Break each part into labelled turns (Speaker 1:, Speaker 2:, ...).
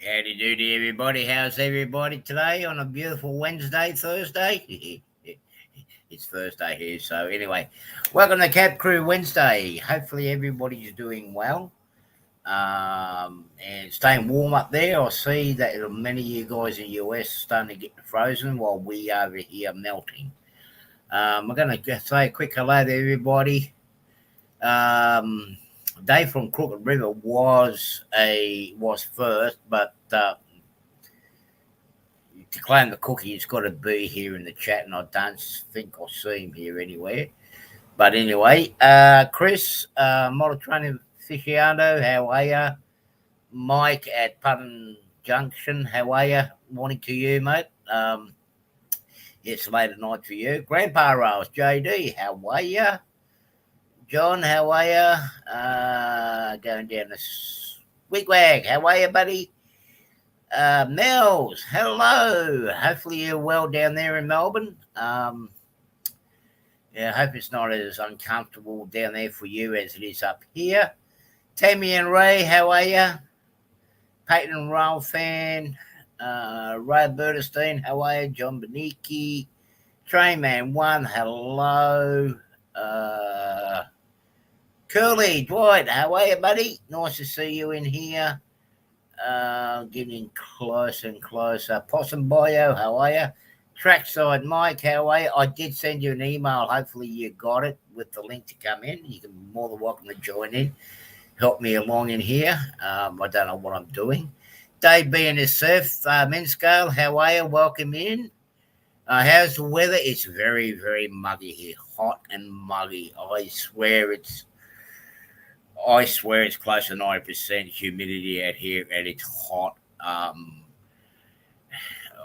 Speaker 1: Howdy doody, everybody. How's everybody today on a beautiful Wednesday, Thursday? It's Thursday here. So, anyway, welcome to Cab Crew Wednesday. Hopefully, everybody's doing well and staying warm up there. I see that many of you guys in the US starting to get frozen while we over here melting. I'm going to say a quick hello to everybody. Dave from Crooked River was first, but to claim the cookie, he's got to be here in the chat, and I don't think I see him here anywhere. But anyway, Chris, model training aficionado, how are you? Mike at Putton Junction, how are you? Morning to you, mate. It's late at night for you. Grandpa Rose, JD, how are you? John, how are you? Going down this wigwag, how are you, buddy? Mills, hello. Hopefully you're well down there in Melbourne. I hope it's not as uncomfortable down there for you as it is up here. Tammy and Ray, how are you? Peyton and Rail fan. Ray Bertestein, how are you? John Beniki. Trainman1, hello. Curly, Dwight, how are you, buddy? Nice to see you in here. Getting closer and closer. Possum Bio, how are you? Trackside Mike, how are you? I did send you an email. Hopefully you got it with the link to come in. You can be more than welcome to join in. Help me along in here. I don't know what I'm doing. Dave BNSF, Men's Scale, how are you? Welcome in. How's the weather? It's very, very muggy here. Hot and muggy. I swear it's close to 90% humidity out here, and it's hot.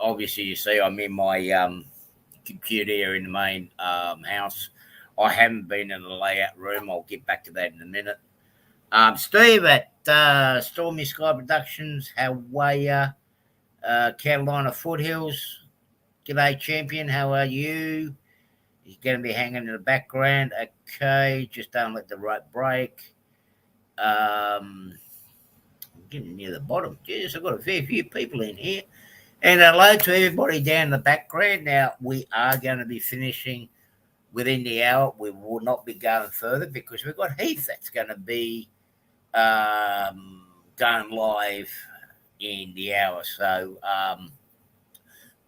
Speaker 1: Obviously, you see, I'm in my computer here in the main house. I haven't been in the layout room. I'll get back to that in a minute. Steve at Stormy Sky Productions, how are you? Carolina Foothills, g'day, champion. How are you? He's going to be hanging in the background. Okay, just don't let the rope break. I'm getting near the bottom. Jeez, I've got a fair few people in here. And hello to everybody down the background. Now, we are going to be finishing within the hour. We will not be going further because we've got Heath that's going to be going live in the hour. So,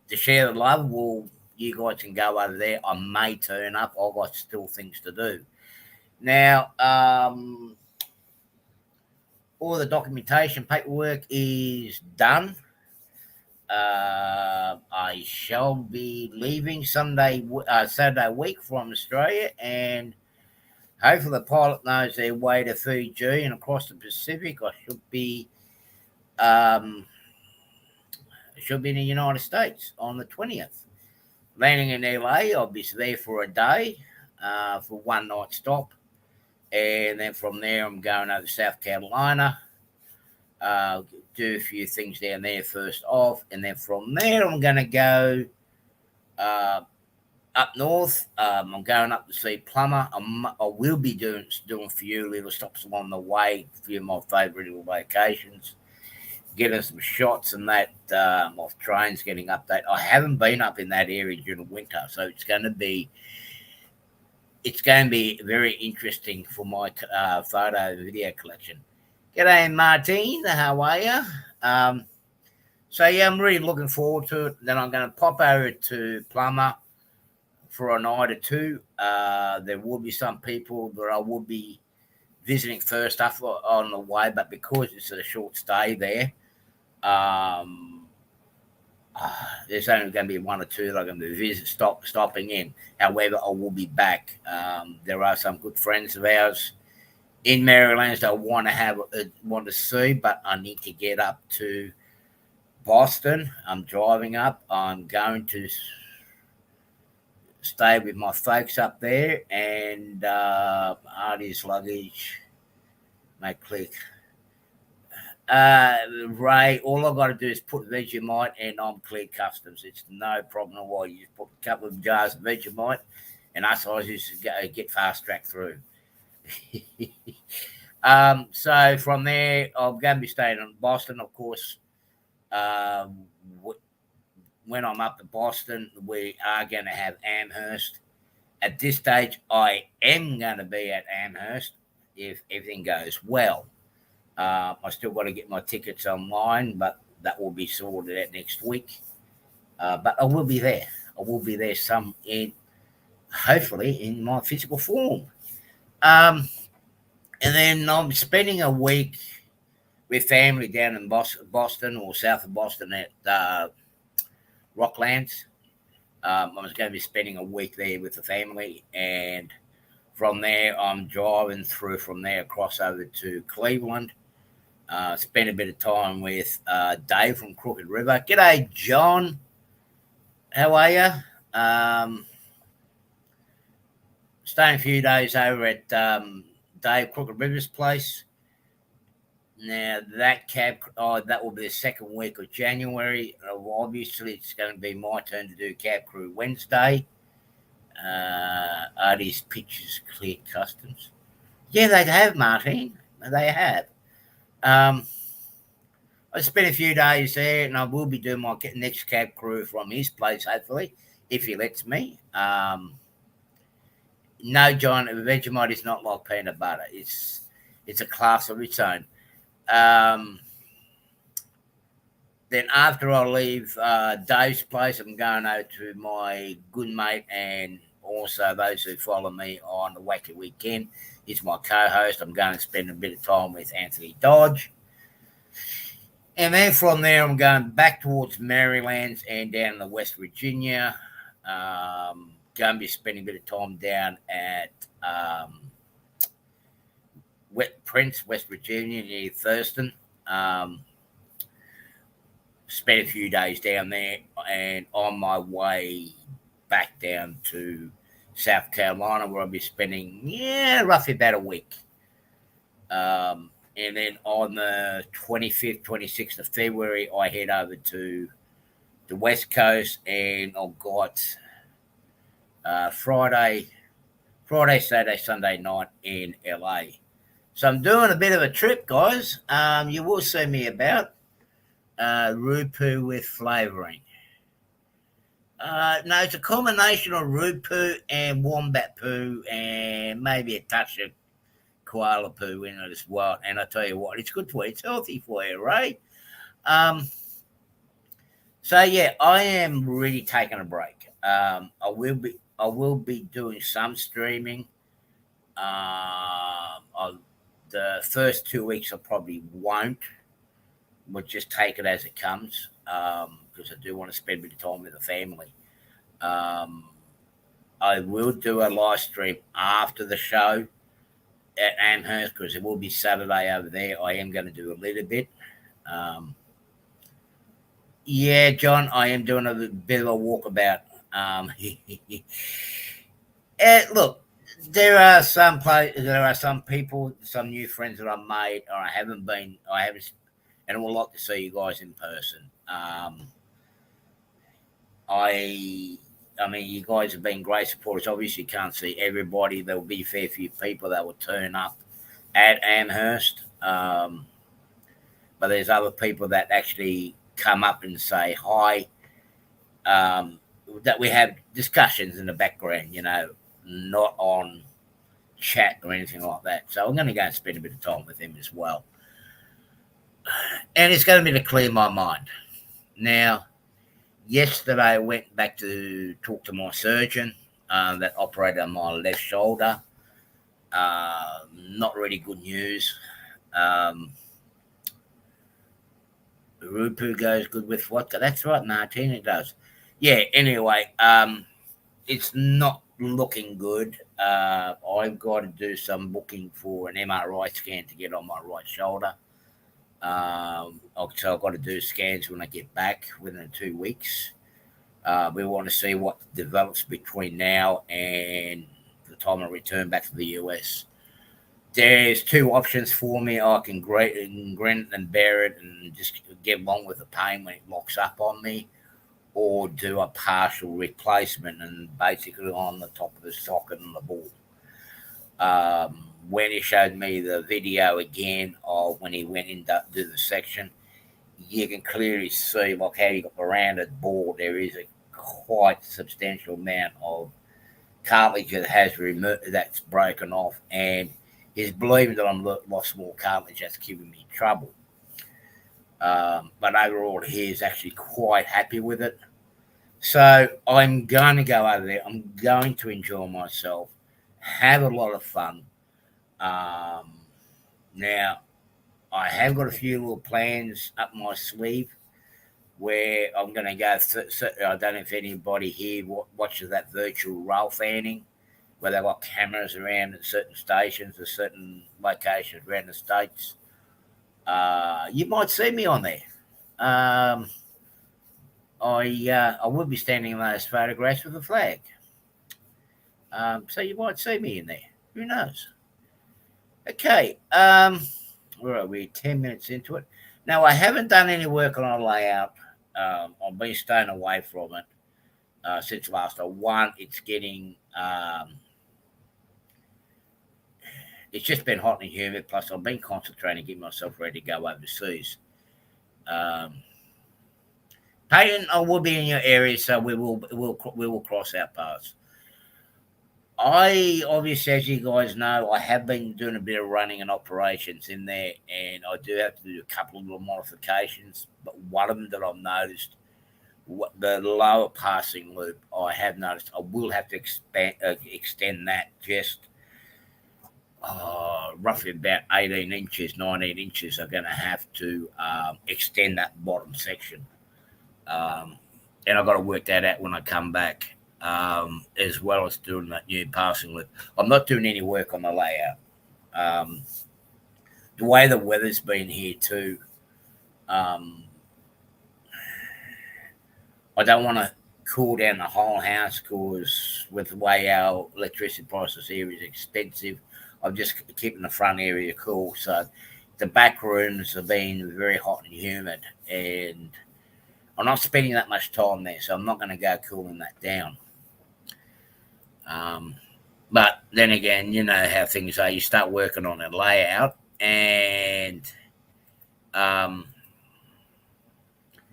Speaker 1: to share the love, you guys can go over there. I may turn up. I've got still things to do. Now, all the documentation paperwork is done. I shall be leaving Saturday week from Australia, and hopefully the pilot knows their way to Fiji and across the Pacific. I should be in the United States on the 20th. Landing in LA, I'll be there for a day, for one night stop. And then from there, I'm going over to South Carolina, do a few things down there first off. And then from there, I'm going to go up north. I'm going up to see Plumber. I will be doing a few little stops along the way, a few of my favourite little locations, getting some shots and that off trains, getting up that. I haven't been up in that area during the winter, so it's going to be very interesting for my photo and video collection. G'day, Martine. How are you? So, yeah, I'm really looking forward to it. Then I'm going to pop over to Plumber for a night or two. There will be some people that I will be visiting first up on the way, but because it's a short stay there, there's only going to be one or two that I'm going to be stopping in. However, I will be back. There are some good friends of ours in Maryland that I want to see, but I need to get up to Boston. I'm driving up. I'm going to stay with my folks up there, and Arty's luggage. Make click. Ray, all I've got to do is put Vegemite and I'm clear customs. It's no problem at all. You just put a couple of jars of Vegemite and us Aussies get fast track through. So from there, I'm going to be staying in Boston, of course. Um, when I'm up to Boston, we are going to have Amherst. At this stage, I am going to be at Amherst if everything goes well. I still got to get my tickets online, but that will be sorted out next week. But I will be there. I will be there hopefully in my physical form. Um, and then I'm spending a week with family down in Boston or south of Boston at Rocklands. I was going to be spending a week there with the family, and from there, I'm driving through from there across over to Cleveland. Spend a bit of time with Dave from Crooked River. G'day, John. How are you? Staying a few days over at Dave Crooked River's place. Now that will be the second week of January. Obviously, it's going to be my turn to do Cab Crew Wednesday. Arty's Pictures Clear Customs. Yeah, they have, Martin. They have. I spent a few days there, and I will be doing my next Cab Crew from his place, hopefully, if he lets me. No, John, Vegemite is not like peanut butter. It's a class of its own. Then after I leave Dave's place, I'm going over to my good mate and also those who follow me on the Wacky Weekend. He's my co-host. I'm going to spend a bit of time with Anthony Dodge. And then from there, I'm going back towards Maryland and down to West Virginia. Going to be spending a bit of time down at Prince, West Virginia, near Thurston. Spent a few days down there, and on my way back down to South Carolina, where I'll be spending roughly about a week. And then on the 25th, 26th of February, I head over to the West Coast, and I've got Friday, Saturday, Sunday night in LA. So I'm doing a bit of a trip, guys. You will see me about Rupu with flavouring. No, it's a combination of Rupu and wombat poo and maybe a touch of koala poo in it as well. And I tell you what, it's good for you. It's healthy for you, right? So yeah, I am really taking a break. I will be doing some streaming. The first 2 weeks I probably won't. But just take it as it comes, because I do want to spend a bit of time with the family. I will do a live stream after the show at Amherst, because it will be Saturday over there. I am going to do a little bit. Yeah, John, I am doing a bit of a walkabout. Look, there are some people, some new friends that I've made, or I haven't, and I would like to see you guys in person. I mean, you guys have been great supporters. Obviously, you can't see everybody. There will be a fair few people that will turn up at Amherst. But there's other people that actually come up and say hi. That we have discussions in the background, not on chat or anything like that. So I'm going to go and spend a bit of time with him as well. And it's going to be to clear my mind. Now, yesterday I went back to talk to my surgeon that operated on my left shoulder. Not really good news. Rupu goes good with vodka. That's right, Martin, it does. Yeah, anyway, it's not looking good. I've got to do some booking for an MRI scan to get on my right shoulder. So I've got to do scans when I get back within 2 weeks. We want to see what develops between now and the time I return back to the US. There's two options for me. I can grin and bear it and just get along with the pain when it locks up on me, or do a partial replacement and basically on the top of the socket and the ball. When he showed me the video again of when he went in to do the section, you can clearly see like how you got the rounded bore. There is a quite substantial amount of cartilage that has removed that's broken off, and he's believing that I'm lost more cartilage. That's giving me trouble. But overall, he is actually quite happy with it. So I'm going to go over there. I'm going to enjoy myself, have a lot of fun. Now, I have got a few little plans up my sleeve where I'm going to go. I don't know if anybody here watches that virtual roll fanning, where they've got cameras around at certain stations or certain locations around the states. You might see me on there. I will be standing in those photographs with a flag. So you might see me in there. Who knows? Okay. Where are we? 10 minutes into it. Now I haven't done any work on a layout. I've been staying away from it since last. One, it's getting. It's just been hot and humid. Plus, I've been concentrating to get myself ready to go overseas. Peyton, I will be in your area, so we will cross our paths. I obviously, as you guys know, I have been doing a bit of running and operations in there, and I do have to do a couple of little modifications. But one of them that I've noticed, the lower passing loop, I have noticed I will have to extend that just roughly about 18 inches, 19 inches. I'm going to have to extend that bottom section. And I've got to work that out when I come back, as well as doing that new passing loop. I'm not doing any work on the layout. The way the weather's been here too, I don't want to cool down the whole house because with the way our electricity prices here is expensive, I'm just keeping the front area cool. So the back rooms have been very hot and humid, and I'm not spending that much time there, so I'm not going to go cooling that down. But then again, you know how things are. You start working on a layout, and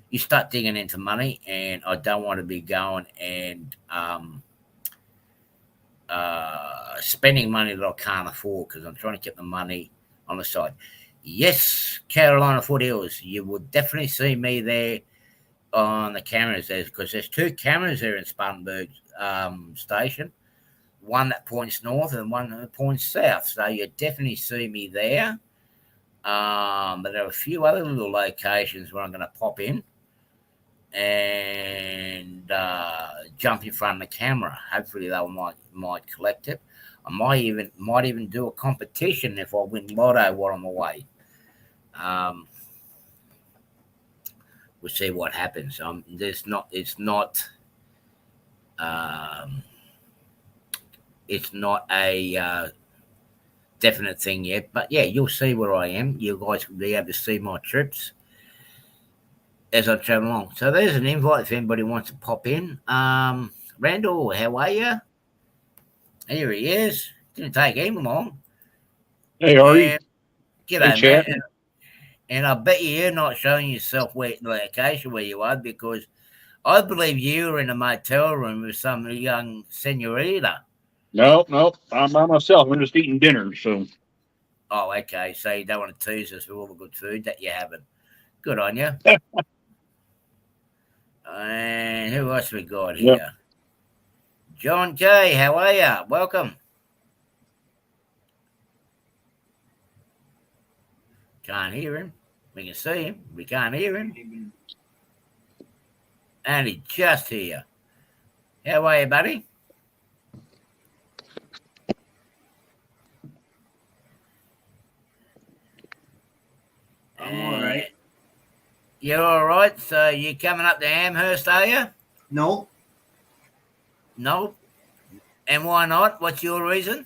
Speaker 1: you start digging into money, and I don't want to be going and spending money that I can't afford because I'm trying to keep the money on the side. Yes, Carolina Foothills, you will definitely see me there on the cameras there because there's two cameras there in Spartanburg station, one that points north and one that points south. So you definitely see me there. But there are a few other little locations where I'm going to pop in and jump in front of the camera. Hopefully they might collect it. I might even do a competition if I win lotto while I'm away. We'll see what happens. It's not a definite thing yet, but yeah, you'll see where I am. You guys will be able to see my trips as I travel along. So there's an invite if anybody wants to pop in. Randall, how are you? Here he is. Didn't take him long.
Speaker 2: Hey, Arty.
Speaker 1: G'day, man. And I bet you're not showing yourself where the location where you are because I believe you were in a motel room with some young senorita.
Speaker 2: No, I'm by myself. I'm just eating dinner. So.
Speaker 1: Oh, okay. So you don't want to tease us with all the good food that you're having. Good on you. And who else we got here? Yep. John K, how are you? Welcome. Can't hear him. We can see him. We can't hear him. And he's just here. How are you, buddy?
Speaker 3: I'm all right.
Speaker 1: You're all right? So you coming up to Amherst, are you?
Speaker 3: No.
Speaker 1: No? And why not? What's your reason?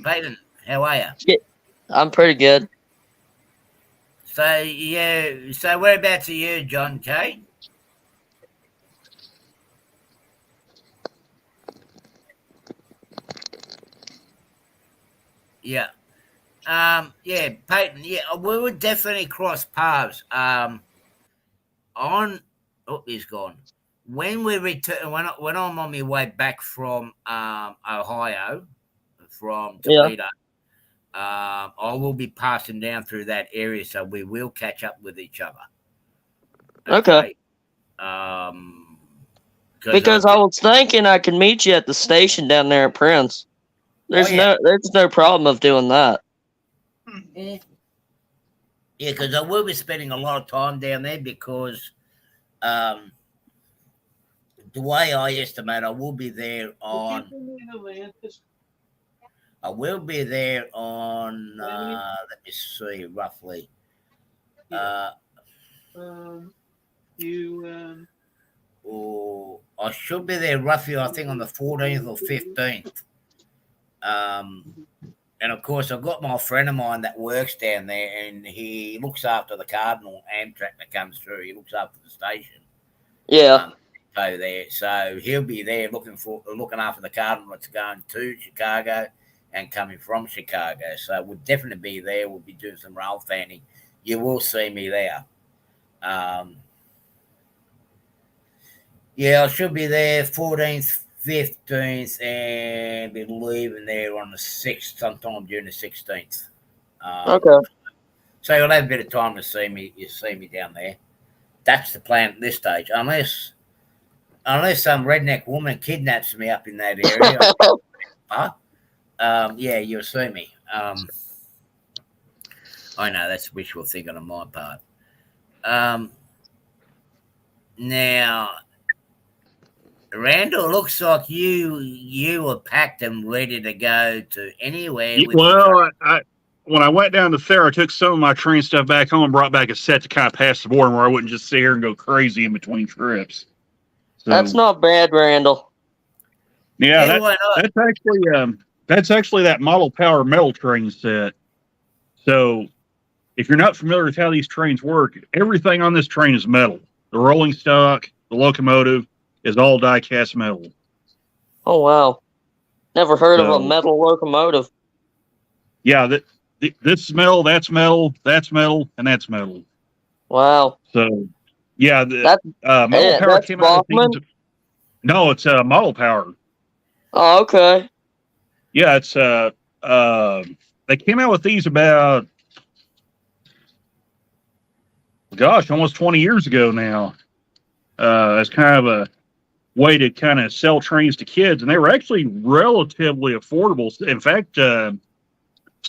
Speaker 1: Peyton, how are you?
Speaker 4: Yeah, I'm pretty good.
Speaker 1: So, yeah, so whereabouts are you, John K? Yeah. Yeah, Peyton. Yeah, we would definitely cross paths. On he's gone. When we return, when I'm on my way back from Ohio, from
Speaker 4: Yeah.
Speaker 1: Toledo, I will be passing down through that area, so we will catch up with each other.
Speaker 4: Okay.
Speaker 1: Um,
Speaker 4: Because I was thinking I could meet you at the station down there at Prince. There's no problem of doing that.
Speaker 1: Yeah, because I will be spending a lot of time down there because the way I estimate, I will be there on. I will be there on. Let me see, roughly. I should be there roughly. I think on the 14th or 15th. And of course, I've got my friend of mine that works down there, and he looks after the Cardinal Amtrak that comes through. He looks after the station.
Speaker 4: Yeah.
Speaker 1: Over there, so he'll be there looking after the Cardinal that's going to Chicago and coming from Chicago. So we'll definitely be there. We'll be doing some rail fanning. You will see me there. Yeah, I should be there 14th, 15th, and be leaving there on the 6th, sometime during the 16th.
Speaker 4: Okay.
Speaker 1: So you'll have a bit of time to see me. You see me down there. That's the plan at this stage, unless some redneck woman kidnaps me up in that area. Yeah, you'll see me. I know that's wishful thinking on my part. Now, Randall, looks like you were packed and ready to go to anywhere.
Speaker 2: Well, when I went down to there, I took some of my train stuff back home and brought back a set to kind of pass the board where I wouldn't just sit here and go crazy in between trips. So,
Speaker 4: that's not bad, Randall.
Speaker 2: Yeah, that's actually that model power metal train set. So if you're not familiar with how these trains work, everything on this train is metal. The rolling stock, the locomotive is all die cast metal.
Speaker 4: Oh wow. Never heard of a metal locomotive.
Speaker 2: Yeah, this is metal, that's metal, and that's metal.
Speaker 4: Wow.
Speaker 2: So yeah, model power came out with these. No, it's model power.
Speaker 4: Oh, okay.
Speaker 2: Yeah, it's they came out with these about almost 20 years ago now. As kind of a way to kind of sell trains to kids, and they were actually relatively affordable. In fact, some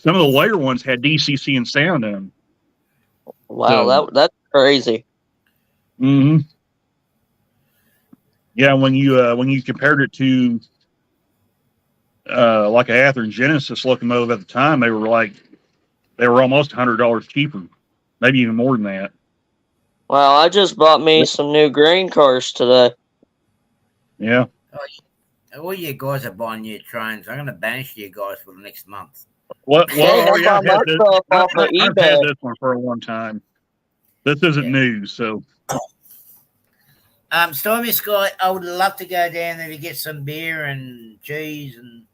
Speaker 2: of the later ones had DCC and sound in them.
Speaker 4: Wow, so, that's crazy.
Speaker 2: Mm-hmm. Yeah, when you compared it to like a Athearn Genesis locomotive at the time, they were almost $100 cheaper, maybe even more than that.
Speaker 4: Wow, I just bought me some new grain cars today.
Speaker 2: Yeah.
Speaker 1: All you guys are buying new trains. I'm going to banish you guys for the next month.
Speaker 2: Well, yeah, I've had this one for a long time. This isn't new, so.
Speaker 1: Stormy Sky, I would love to go down there to get some beer and cheese and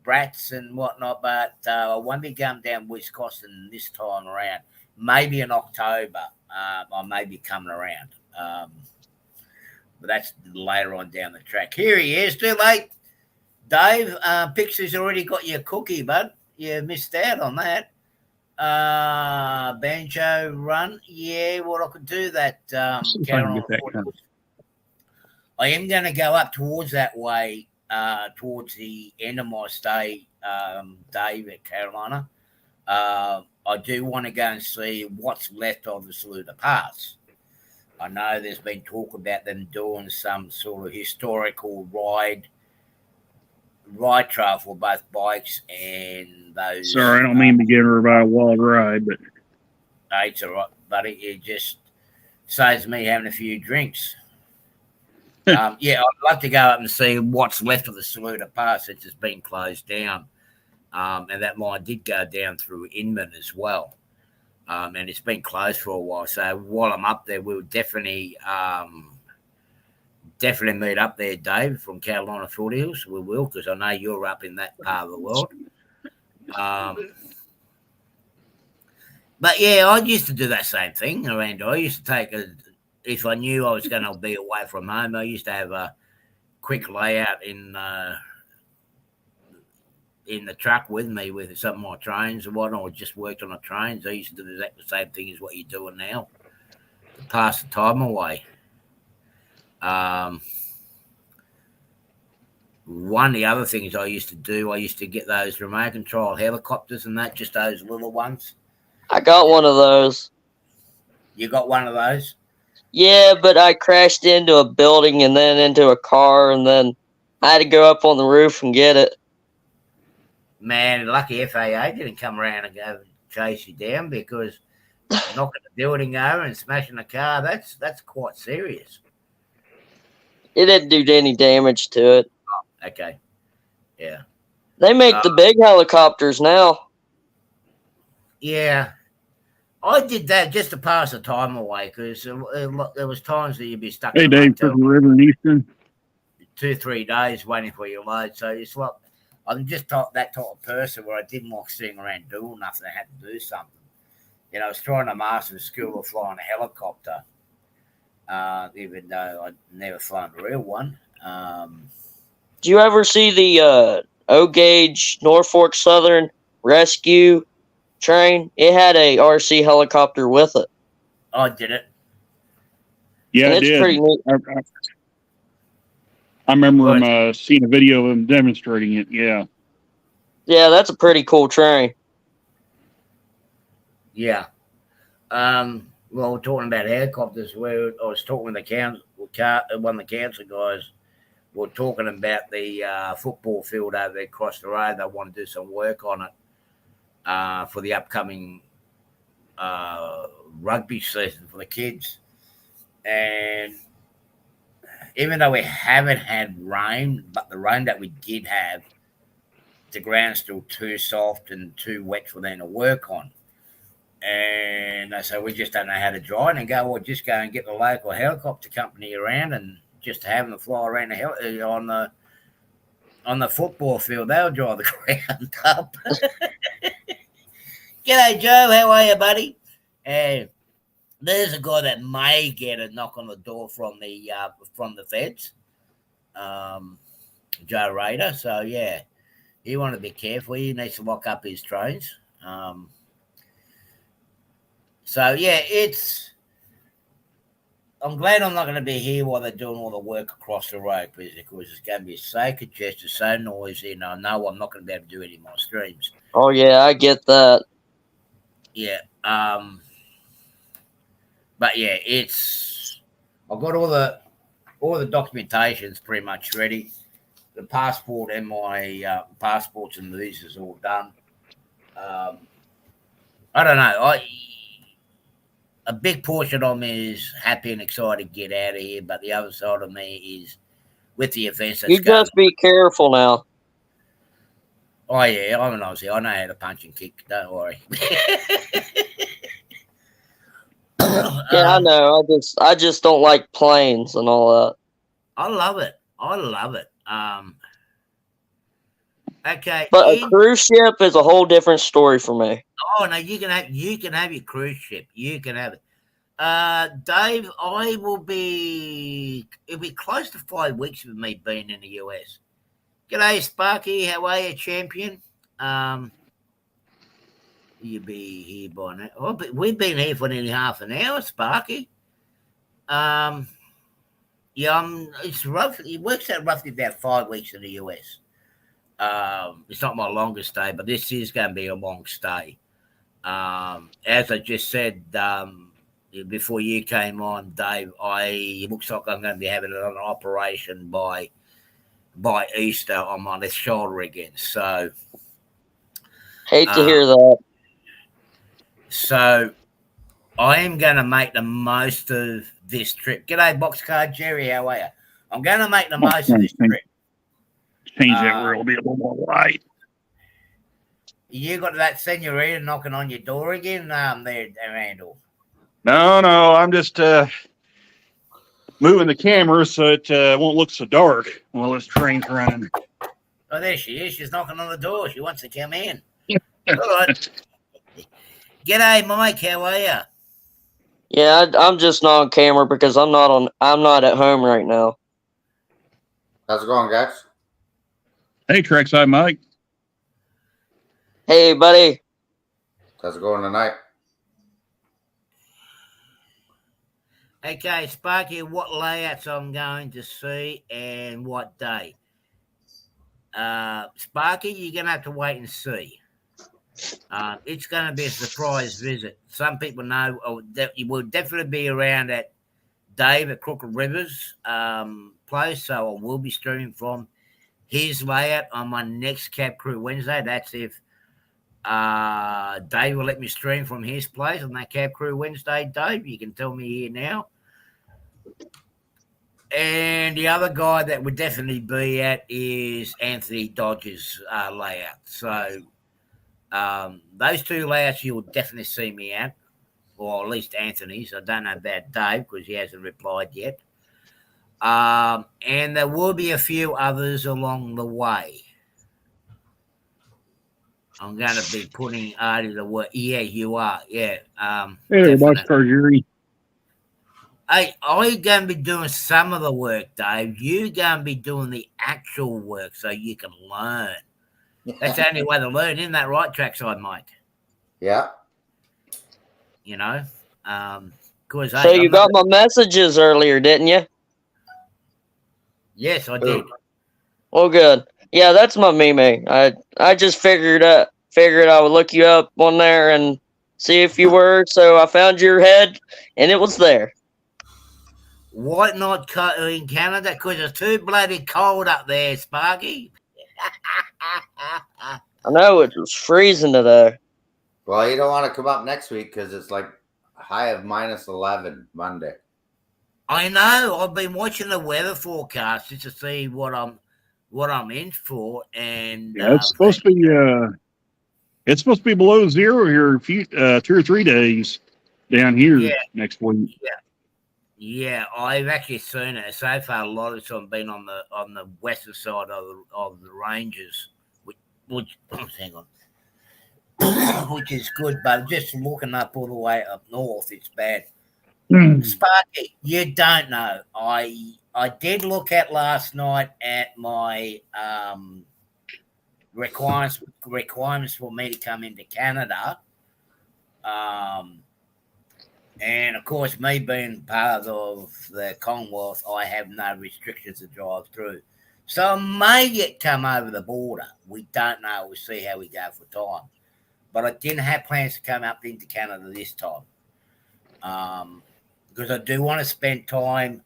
Speaker 1: brats and whatnot, but I won't be going down Wisconsin this time around. Maybe in October, I may be coming around. But that's later on down the track. Here he is, too late. Dave, Pixie's already got your cookie, bud. You missed out on that. Banjo run. Yeah, well, I could do that. I am going to go up towards that way, towards the end of my stay, Dave, at Carolina. I do want to go and see what's left of the Saluda Pass. I know there's been talk about them doing some sort of historical ride trail for both bikes and those.
Speaker 2: Sorry, I don't mean to give everybody a wild ride, but
Speaker 1: it's all right, buddy. It just saves me having a few drinks. Yeah, I'd love to go up and see what's left of the Saluda Pass. It's just been closed down, and that line did go down through Inman as well. And it's been closed for a while. So while I'm up there, we'll definitely meet up there, Dave, from Carolina Foothills. We will, because I know you're up in that part of the world. But yeah, I used to do that same thing around. I used to if I knew I was going to be away from home, I used to have a quick layout in the truck with me with some of my trains and whatnot. I just worked on the trains. I used to do exactly the same thing as what you're doing now to pass the time away. One of the other things I used to do, I used to get those remote control helicopters and that, just those little ones.
Speaker 4: I got one of those.
Speaker 1: You got one of those?
Speaker 4: Yeah, but I crashed into a building and then into a car, and then I had to go up on the roof and get it.
Speaker 1: Man, lucky FAA didn't come around and go chase you down, because knocking the building over and smashing a car, that's quite serious.
Speaker 4: It didn't do any damage to it.
Speaker 1: Oh, okay. Yeah.
Speaker 4: They make the big helicopters now.
Speaker 1: Yeah. I did that just to pass the time away, because there was times that you'd be stuck
Speaker 2: in Dave, for the river in Eastern.
Speaker 1: 2-3 days waiting for your load. So it's like, I'm just that type of person where I didn't like sitting around doing nothing. I had to do something. You know, I was trying to master the skill of flying a helicopter, even though I'd never flown a real one.
Speaker 4: Did you ever see the O-Gauge Norfolk Southern rescue train? It had a RC helicopter with it.
Speaker 1: I did it.
Speaker 2: Yeah,
Speaker 4: and it's pretty neat.
Speaker 2: I remember seeing a video of him demonstrating it. Yeah.
Speaker 4: Yeah, that's a pretty cool train.
Speaker 1: Yeah. Well, we're talking about helicopters. Where I was talking with one of the council guys. We're talking about the football field over there across the road. They want to do some work on it for the upcoming rugby season for the kids. And even though we haven't had rain, but the rain that we did have, the ground's still too soft and too wet for them to work on. And so we just don't know how to dry it, and go, well, just go and get the local helicopter company around and just have them fly around on the football field. They'll dry the ground up. G'day, Joe. How are you, buddy? There's a guy that may get a knock on the door from the feds, Joe Rader. So yeah, you want to be careful. He needs to lock up his trains. So yeah, I'm glad I'm not going to be here while they're doing all the work across the road, because it's going to be so congested, so noisy, and I know I'm not going to be able to do any more streams.
Speaker 4: Oh yeah, I get that.
Speaker 1: Yeah. But yeah, I've got all the documentation's pretty much ready. The passport and my passports and visas all done. I don't know. A big portion of me is happy and excited to get out of here, but the other side of me is with the events that's
Speaker 4: you just be careful now.
Speaker 1: Oh yeah, I'm an Aussie. I know how to punch and kick. Don't worry.
Speaker 4: Yeah, I know. I just don't like planes and all that.
Speaker 1: I love it. Okay,
Speaker 4: but a cruise ship is a whole different story for me.
Speaker 1: Oh no, you can have your cruise ship. You can have it. Dave, it'll be close to 5 weeks with me being in the US. G'day, Sparky. How are you, champion? You'll be here by now. Oh, but we've been here for nearly half an hour, Sparky. Yeah, it works out roughly about 5 weeks in the US. It's not my longest stay, but this is going to be a long stay. As I just said before you came on, Dave, it looks like I'm going to be having an operation by Easter on my left shoulder again. So
Speaker 4: hate to hear that.
Speaker 1: So I am going to make the most of this trip. G'day, Boxcar Jerry. How are you? I'm going to make the most of this trip.
Speaker 2: Change that where it'll be a little more light.
Speaker 1: You got that senorita knocking on your door again, there, Randall?
Speaker 2: No, I'm just moving the camera so it won't look so dark while this train's running.
Speaker 1: Oh, there she is. She's knocking on the door. She wants to come in. All right. G'day, Mike. How are you?
Speaker 4: Yeah, I'm just not on camera because I'm not at home right now.
Speaker 5: How's it going, guys?
Speaker 2: Hey, Trackside Mike.
Speaker 4: Hey, buddy.
Speaker 5: How's it going tonight?
Speaker 1: Okay, Sparky, what layouts I'm going to see and what day? Sparky, you're going to have to wait and see. It's going to be a surprise visit. Some people know that you will definitely be around at Dave at Crooked Rivers place, so I will be streaming from his layout on my next Cab Crew Wednesday. That's if Dave will let me stream from his place on that Cab Crew Wednesday. Dave, you can tell me here now. And the other guy that would definitely be at is Anthony Dodge's layout. So those two layouts you'll definitely see me at, or at least Anthony's. I don't know about Dave because he hasn't replied yet. And there will be a few others along the way. I'm going to be putting Arty to work. Yeah, you are. Yeah.
Speaker 2: Hey, Boxcar Yuri.
Speaker 1: Hey, I'm going to be doing some of the work, Dave. You're going to be doing the actual work so you can learn. That's the only way to learn, isn't that right, Trackside Mike?
Speaker 5: Yeah.
Speaker 1: You know?
Speaker 4: So you got my messages earlier, didn't you?
Speaker 1: Yes, I did.
Speaker 4: Well, good. Yeah, that's my Mimi. I just figured I would look you up on there and see if you were. So I found your head, and it was there.
Speaker 1: Why not in Canada? Because it's too bloody cold up there, Sparky.
Speaker 4: I know it was freezing today.
Speaker 5: Well, you don't want to come up next week because it's like a high of -11 Monday. I
Speaker 1: know. I've been watching the weather forecast just to see what I'm in for, and
Speaker 2: yeah, it's supposed to be it's supposed to be below zero here 2 or 3 days down here next week.
Speaker 1: Yeah, I've actually seen it. So far, a lot of them been on the western side of the ranges, which hang on, which is good. But just looking up all the way up north, it's bad. Sparky, you don't know. I did look at last night at my requirements for me to come into Canada. And of course, me being part of the Commonwealth, I have no restrictions to drive through. So I may get come over the border. We don't know. We'll see how we go for time. But I didn't have plans to come up into Canada this time. Because I do want to spend time.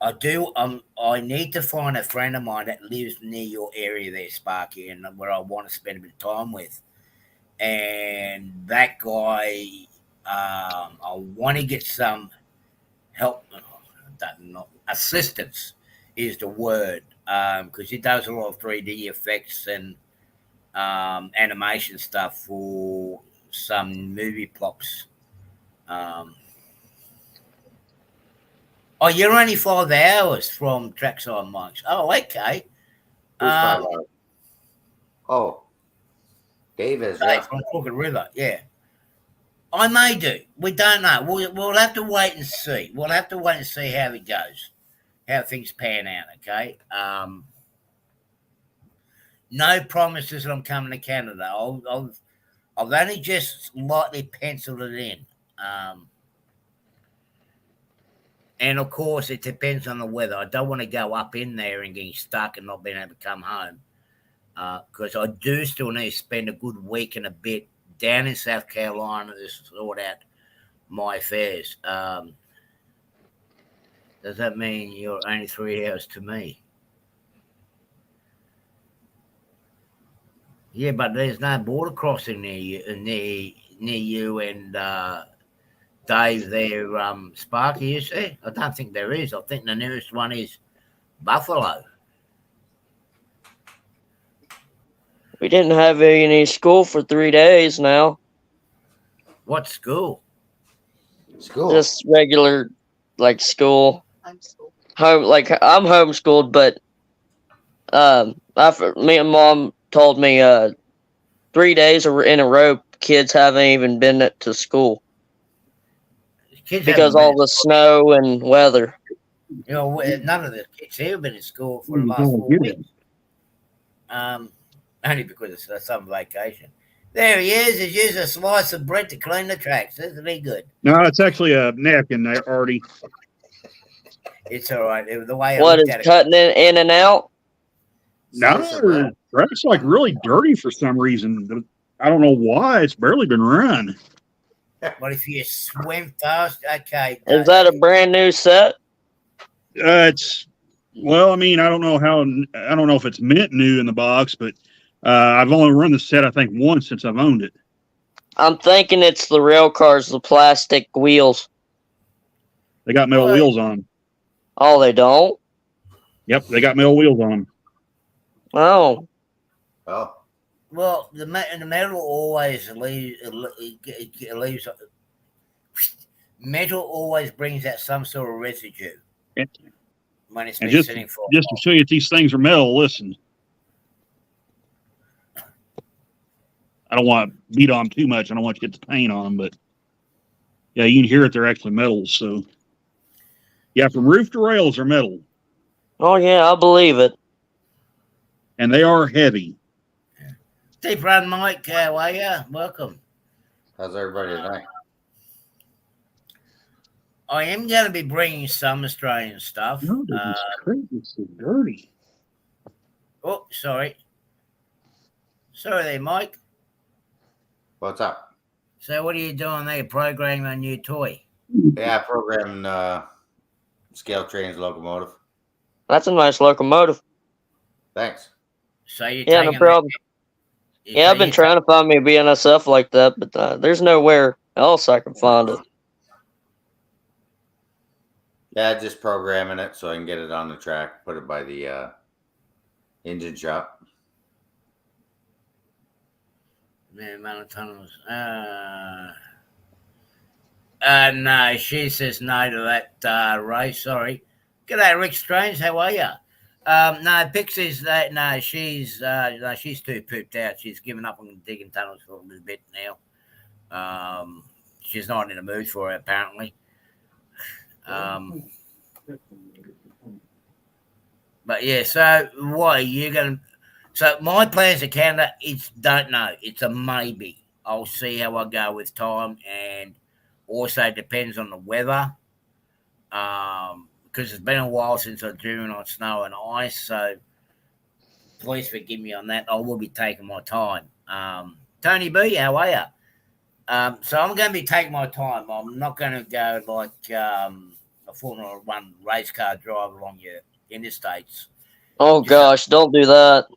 Speaker 1: I need to find a friend of mine that lives near your area there, Sparky, and where I want to spend a bit of time with. And that guy, I want to get some help. Assistance is the word, because he does a lot of 3D effects and animation stuff for some movie plops. Oh, you're only 5 hours from Trackside Mike's. Oh, okay.
Speaker 5: 5 hours? Oh, Dave is.
Speaker 1: Yeah. From Crooked River, yeah. I may do. We don't know. We'll have to wait and see. We'll have to wait and see how it goes, how things pan out. Okay. No promises that I'm coming to Canada. I've only just lightly penciled it in. And of course, it depends on the weather. I don't want to go up in there and get stuck and not being able to come home, because I do still need to spend a good week and a bit down in South Carolina to sort out my affairs. Does that mean you're only 3 hours to me? Yeah, but there's no border crossing near you and Dave there, Sparky, is there? I don't think there is. I think the nearest one is Buffalo.
Speaker 4: We didn't have any school for 3 days now.
Speaker 1: What school?
Speaker 5: School.
Speaker 4: Just regular, like, school. I'm homeschooled, but me and Mom told me 3 days in a row, kids haven't even been to school
Speaker 1: Kids
Speaker 4: because all the snow and weather.
Speaker 1: You know, none of the kids here have been in school for the last 4 weeks. Only because it's some vacation. There he is. He's used a slice of bread to clean the tracks. Isn't he good?
Speaker 2: No, it's actually a napkin there, Arty.
Speaker 1: It's all right. The way
Speaker 4: what is cutting in and out?
Speaker 2: No, track's like really dirty for some reason. I don't know why. It's barely been run.
Speaker 1: But if you swim fast, okay.
Speaker 4: Is that a brand new set?
Speaker 2: It's well, I mean, I don't know if it's mint new in the box, but I've only run the set I think once since I've owned it.
Speaker 4: I'm thinking it's the rail cars, the plastic wheels.
Speaker 2: They got metal wheels on them.
Speaker 4: Oh, they don't?
Speaker 2: Yep, they got metal wheels on them.
Speaker 4: Oh.
Speaker 5: Oh.
Speaker 1: Well, the metal always leaves. Metal always brings out some sort of residue when it's been sitting for.
Speaker 2: Just to show you that these things are metal, listen. I don't want to beat on them too much. I don't want you to get the paint on them, but yeah, you can hear it. They're actually metal. So yeah, from roof to rails are metal.
Speaker 4: Oh yeah, I believe it.
Speaker 2: And they are heavy.
Speaker 1: Deep Run Mike, how are you? Welcome.
Speaker 5: How's everybody tonight?
Speaker 1: I am going to be bringing some Australian stuff.
Speaker 2: No, it's crazy. It's so dirty.
Speaker 1: Oh, sorry. Sorry there, Mike.
Speaker 5: What's up?
Speaker 1: So what are you doing there, programming a new toy?
Speaker 5: Yeah, programming scale trains locomotive.
Speaker 4: That's a nice locomotive.
Speaker 5: Thanks.
Speaker 1: So you're
Speaker 4: no problem. Yeah, I've been trying to find me a BNSF like that, but there's nowhere else I can find it.
Speaker 5: Yeah, just programming it so I can get it on the track, put it by the engine shop.
Speaker 1: Man, tunnels. No, she says no to that, Ray. Sorry. G'day, Rick Strange. How are you? No, Pixie's that. No, she's too pooped out. She's given up on digging tunnels for a little bit now. She's not in the mood for it, apparently. But yeah, so what are you going to? So my plans to Canada, don't know. It's a maybe. I'll see how I go with time, and also depends on the weather. Because it's been a while since I've driven on snow and ice, so please forgive me on that. I will be taking my time. Tony B, how are you? So I'm going to be taking my time. I'm not going to go like a Formula One race car drive along your interstates.
Speaker 4: Oh gosh, don't do that.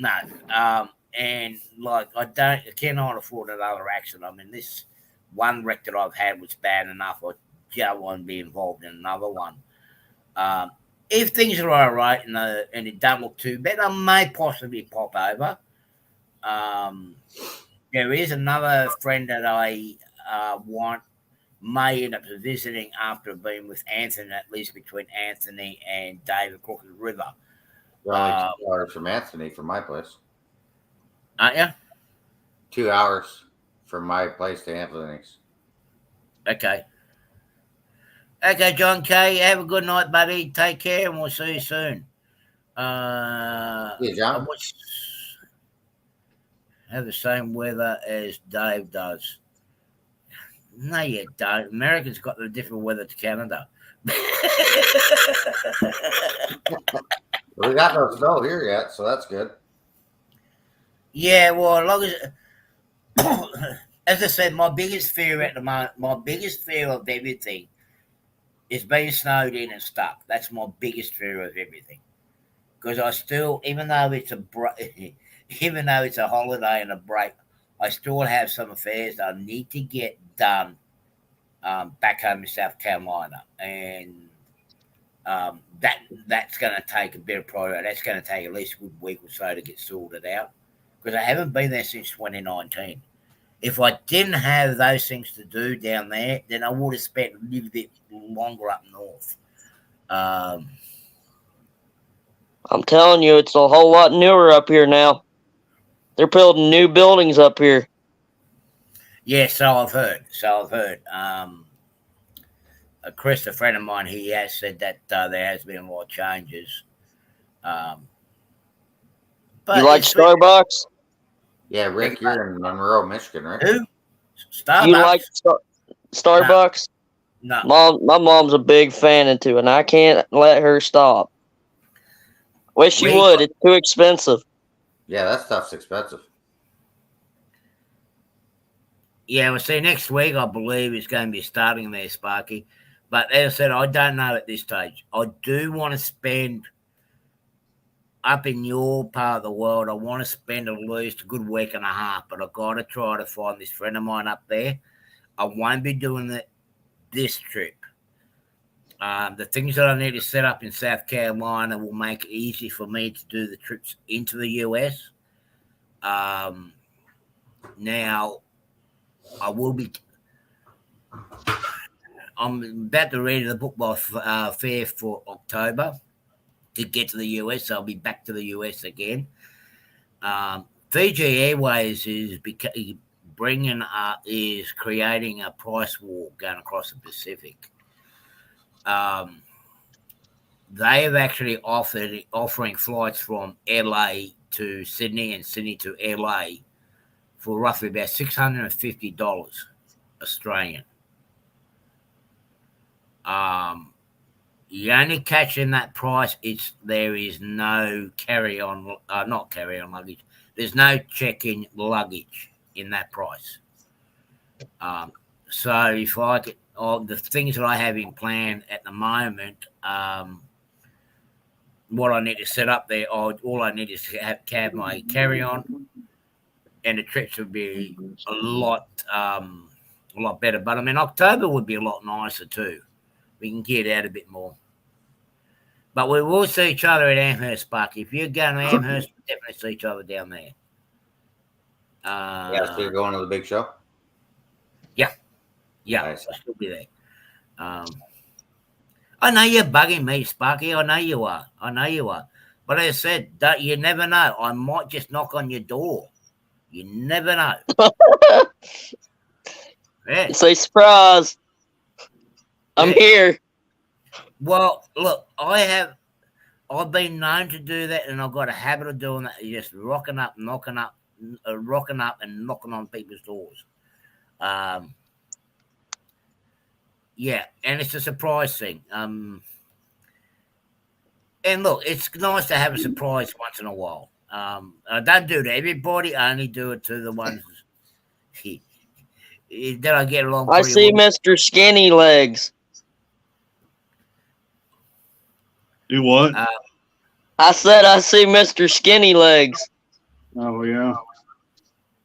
Speaker 1: No, and like I cannot afford another accident. I mean, this one wreck that I've had was bad enough. I don't want to be involved in another one. If things are all right and it don't look too bad, I may possibly pop over. There is another friend that I may end up visiting after being with Anthony, at least between Anthony and David Crooked River.
Speaker 5: You're only 2 hours from Anthony from my place.
Speaker 1: Aren't you?
Speaker 5: 2 hours from my place to Anthony's.
Speaker 1: Okay. Okay, John K. Have a good night, buddy. Take care, and we'll see you soon.
Speaker 5: Yeah, John.
Speaker 1: Have the same weather as Dave does. No, you don't. Americans got the different weather to Canada.
Speaker 5: We got no snow here yet, so that's good.
Speaker 1: Yeah, well, as long as I said, my biggest fear at the moment, my biggest fear of everything is being snowed in and stuck. That's my biggest fear of everything. Because I still, even though it's a holiday and a break, I still have some affairs that I need to get done back home in South Carolina, and that's going to take a bit of priority. That's going to take at least a good week or so to get sorted out, because I haven't been there since 2019. If I didn't have those things to do down there, then I would have spent a little bit longer up north. I'm
Speaker 4: telling you, it's a whole lot newer up here now. They're building new buildings up here.
Speaker 1: Yeah, so I've heard. Chris, a friend of mine, he has said that there has been a lot of changes. But
Speaker 4: you like Starbucks?
Speaker 5: Yeah, Rick, you're in Monroe, Michigan, right?
Speaker 1: Who? Starbucks?
Speaker 4: You like Starbucks?
Speaker 1: No.
Speaker 4: My mom's a big fan into it, and I can't let her stop. Wish you would. It's too expensive.
Speaker 5: Yeah, that stuff's expensive.
Speaker 1: Yeah, well, see, next week, I believe, it's going to be starting there, Sparky. But as I said, I don't know at this stage. I do want to spend, up in your part of the world, I want to spend at least a good week and a half, but I've got to try to find this friend of mine up there. I won't be doing this trip. The things that I need to set up in South Carolina will make it easy for me to do the trips into the US. Now, I'm about to read the book by fare for October to get to the US. So I'll be back to the US again. Fiji Airways is creating a price war going across the Pacific. They have actually offering flights from LA to Sydney and Sydney to LA for roughly about $650 Australian. You only catch in that price. There is no not carry-on luggage. There's no check-in luggage in that price. So if I get all the things that I have in plan at the moment, what I need to set up there, all I need is to have my carry-on, and the trips would be a lot better. But I mean, October would be a lot nicer too. We can get out a bit more. But we will see each other at Amherst Park. If you're going to Amherst, we'll definitely see each other down there.
Speaker 5: So you're going to the big show?
Speaker 1: Yeah.
Speaker 5: Nice.
Speaker 1: I'll still be there. I know you're bugging me, Sparky. I know you are. But as I said, you never know. I might just knock on your door. You never know. Yeah.
Speaker 4: Say surprise. I'm here.
Speaker 1: Well, look, I've been known to do that, and I've got a habit of doing that. Just rocking up and knocking on people's doors. Yeah, and it's a surprise thing. And look, it's nice to have a surprise once in a while. I don't do it to everybody. I only do it to the ones that I get along.
Speaker 4: I see well. Mr. Skinny Legs.
Speaker 2: Do what?
Speaker 4: I said I see Mr. Skinny Legs.
Speaker 2: Oh, yeah.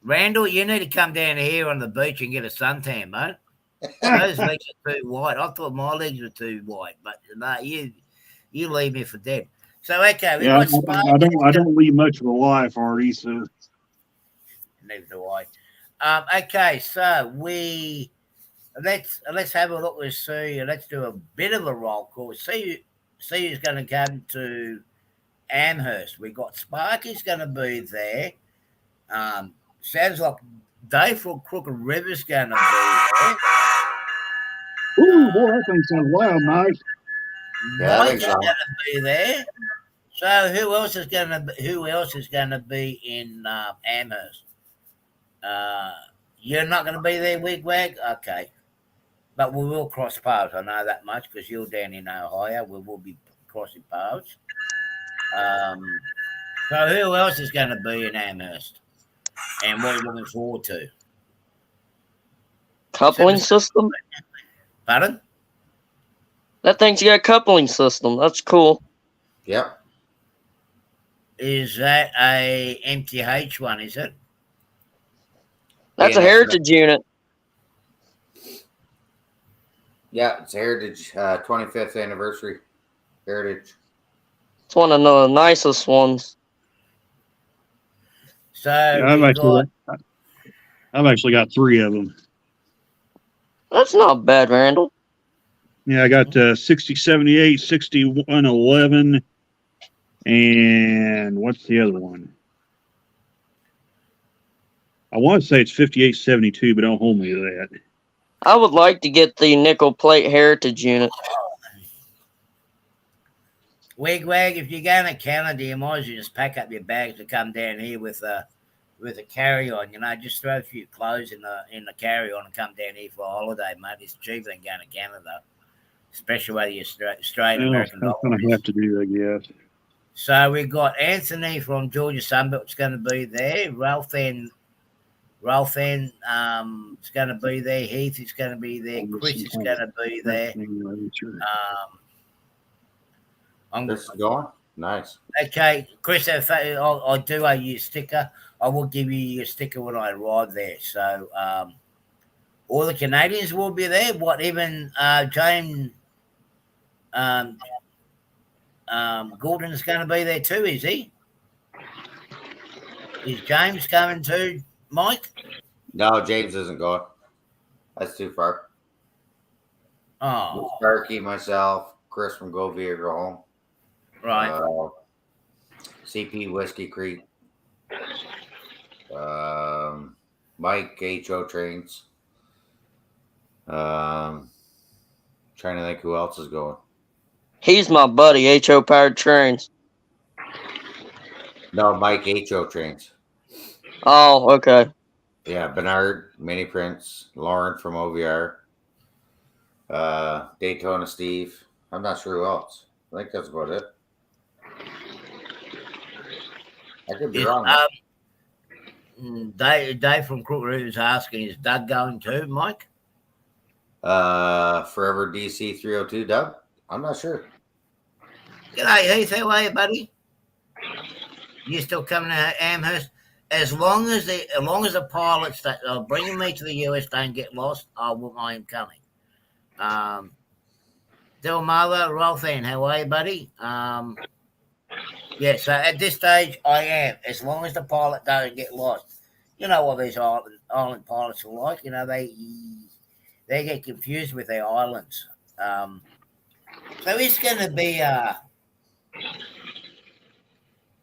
Speaker 1: Randall, you need to come down here on the beach and get a suntan, mate. Those legs are too wide. I thought my legs were too wide, but no, you leave me for dead. So okay,
Speaker 2: I don't lead much of a life, Arty. So
Speaker 1: neither do I. Okay, so let's have a look. Let's see. Let's do a bit of a roll call. See who's going to come to Amherst. We got Sparky's going to be there. Sounds like Dave from Crooked River's going to be there.
Speaker 2: Ooh, boy, that thing sounds loud, Mike.
Speaker 1: Mike's going to be there. So who else is going to be in Amherst? You're not going to be there, Wigwag? Okay. But we will cross paths. I know that much because you're down in Ohio. We will be crossing paths. So who else is going to be in Amherst? And what are you looking forward to?
Speaker 4: Coupling system?
Speaker 1: Pardon?
Speaker 4: That thing's got a coupling system. That's cool.
Speaker 5: Yep.
Speaker 1: Is that a MTH one, is it?
Speaker 4: That's a Heritage unit.
Speaker 5: Yeah, it's Heritage 25th anniversary. Heritage.
Speaker 4: It's one of the nicest ones.
Speaker 1: So
Speaker 2: yeah, I've actually got 3 of them.
Speaker 4: That's not bad, Randall.
Speaker 2: Yeah, I got 6078, 6111, and what's the other one? I want to say it's 5872, but don't hold me to that.
Speaker 4: I would like to get the nickel plate heritage unit.
Speaker 1: Wigwag, if you're going to Canada, you might as well just pack up your bags to come down here with a carry-on. Just throw a few clothes in the carry-on and come down here for a holiday, mate. It's cheaper than going to Canada, especially whether you're Australian American
Speaker 2: dollar. I'm going to have to do, I guess.
Speaker 1: So we've got Anthony from Georgia Sunbelt's going to be there. Ralphan is going to be there. Heath is going to be there. Chris is going to be there.
Speaker 5: This is going nice.
Speaker 1: Okay, Chris, I do owe you a sticker. I will give you your sticker when I arrive there. So all the Canadians will be there. What, even James Gordon is going to be there too, is he? Is James coming too, Mike?
Speaker 5: No, James isn't going. That's too far.
Speaker 1: Oh.
Speaker 5: Sparky, myself, Chris from Go Via Go Home.
Speaker 1: Right.
Speaker 5: CP Whiskey Creek. Mike HO Trains. Trying to think who else is going.
Speaker 4: He's my buddy, HO Powered Trains.
Speaker 5: No, Mike HO Trains.
Speaker 4: Oh, okay.
Speaker 5: Yeah, Bernard, Mini Prince, Lauren from OVR, Daytona Steve. I'm not sure who else. I think that's about it. I could be wrong.
Speaker 1: Dave from Crook Root is asking, is Doug going too, Mike?
Speaker 5: Forever DC 302, Doug? I'm not sure.
Speaker 1: G'day, Heath. How are you, buddy? You still coming to Amherst? As long as the pilots that are bringing me to the US don't get lost, I am coming. Del Marlo, Rolfan, how are you, buddy? Yeah, so at this stage, I am. As long as the pilot doesn't get lost. You know what these island pilots are like. They get confused with their islands. So it's going to be...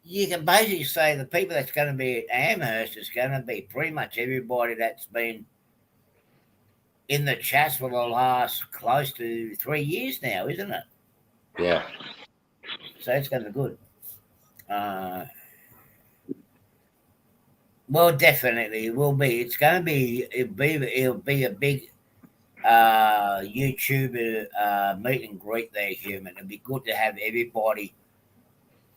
Speaker 1: you can basically say the people that's going to be at Amherst is going to be pretty much everybody that's been in the chats for the last close to 3 years now, isn't it?
Speaker 5: Yeah.
Speaker 1: So it's going to be good. Well, definitely it will be. It's going to be. It'll be a big YouTuber meet and greet there, human. It'll be good to have everybody.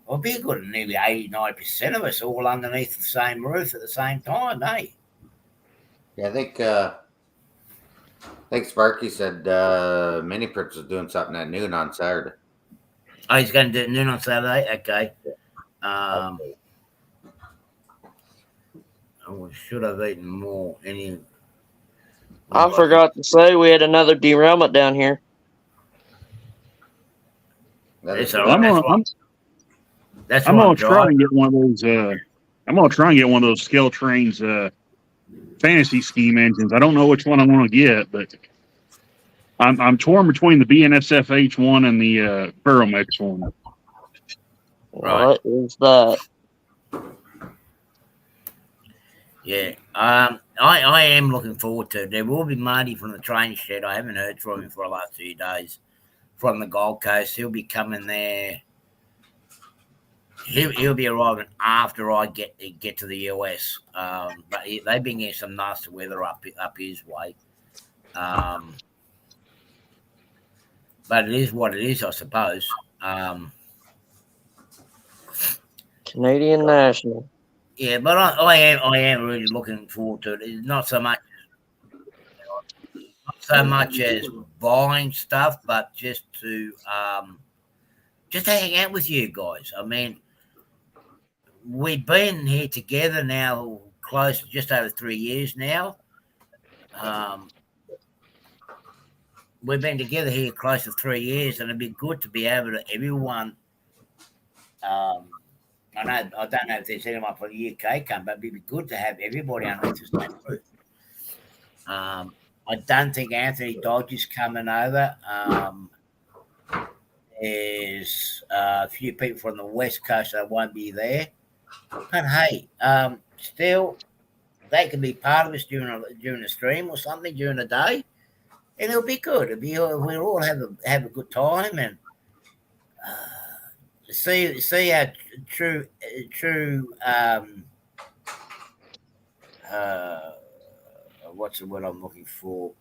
Speaker 1: It'll be good. Nearly 80-90% of us all underneath the same roof at the same time, eh?
Speaker 5: Yeah, I think Sparky said Mini Prince was doing something at noon on Saturday.
Speaker 1: Oh, he's going to do it noon on Saturday? Okay. I should have eaten more.
Speaker 4: I forgot to say we had another derailment down here.
Speaker 1: That's all right.
Speaker 2: I'm gonna try and get one of those. I'm gonna try and get one of those Scale Trains fantasy scheme engines. I don't know which one I want to get, but I'm torn between the BNSF H1 and the Ferromex one.
Speaker 4: What is that?
Speaker 1: Yeah, I am looking forward to it. There will be Marty from the train shed. I haven't heard from him for the last 2 days from the Gold Coast. He'll be coming there. He'll be arriving after I get to the US. But they've been getting some nasty weather up his way. But it is what it is, I suppose.
Speaker 4: Canadian National.
Speaker 1: Yeah, but I am really looking forward to it. It's not so much as buying stuff, but just to hang out with you guys. I mean, we've been here together now close to just over 3 years now. We've been together here close to 3 years, and it'd be good to be able to everyone. I don't know if there's anyone from the UK come, but it'd be good to have everybody underneath the same roof. I don't think Anthony Dodge is coming over. There's a few people from the West Coast that won't be there. But hey, still, they can be part of us during the stream or something during the day, and it'll be good. We'll all have a good time and see how true what's the word I'm looking for?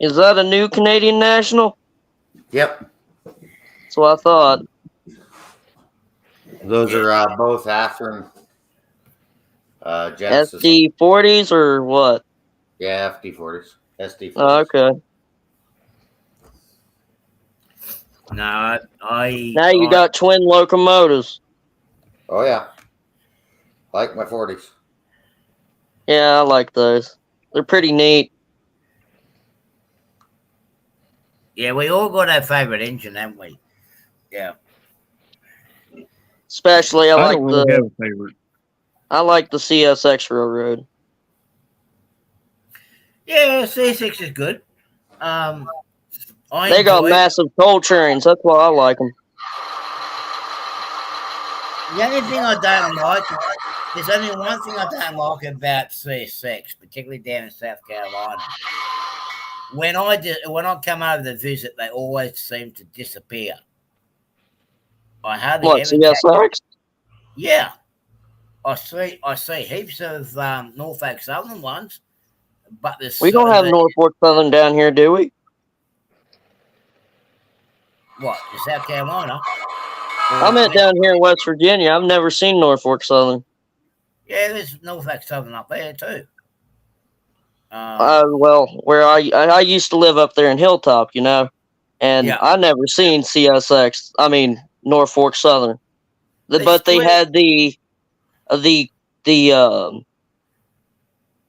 Speaker 4: Is that a new Canadian national?
Speaker 5: Yep.
Speaker 4: That's what I thought.
Speaker 5: Those are both Athearn Genesis.
Speaker 4: SD40s or what?
Speaker 5: Yeah, FD40s. SD40s.
Speaker 4: Oh, okay.
Speaker 1: No,
Speaker 4: Now you got twin locomotives.
Speaker 5: Oh, yeah. Like my 40s.
Speaker 4: Yeah, I like those. They're pretty neat.
Speaker 1: Yeah, we all got our favourite engine, haven't we? Yeah.
Speaker 4: Especially,
Speaker 2: I don't really have a favorite.
Speaker 4: I like the CSX Railroad.
Speaker 1: Yeah, C6 is good.
Speaker 4: They got massive coal trains. That's why I like them.
Speaker 1: The only thing I don't like, there's only one thing I don't like about C6, particularly down in South Carolina. When I come over to visit, they always seem to disappear. I hardly
Speaker 4: What,
Speaker 1: ever.
Speaker 4: CSX?
Speaker 1: Yeah, I see heaps of Norfolk Southern ones, but
Speaker 4: we don't have Norfolk Southern down here, do we?
Speaker 1: What, in South Carolina?
Speaker 4: I meant down here in West Virginia. I've never seen Norfolk Southern.
Speaker 1: Yeah, there's Norfolk Southern up there too.
Speaker 4: Well, where I used to live up there in Hilltop, you know, and
Speaker 1: yeah.
Speaker 4: I never seen CSX. I mean Norfolk Southern, but they had the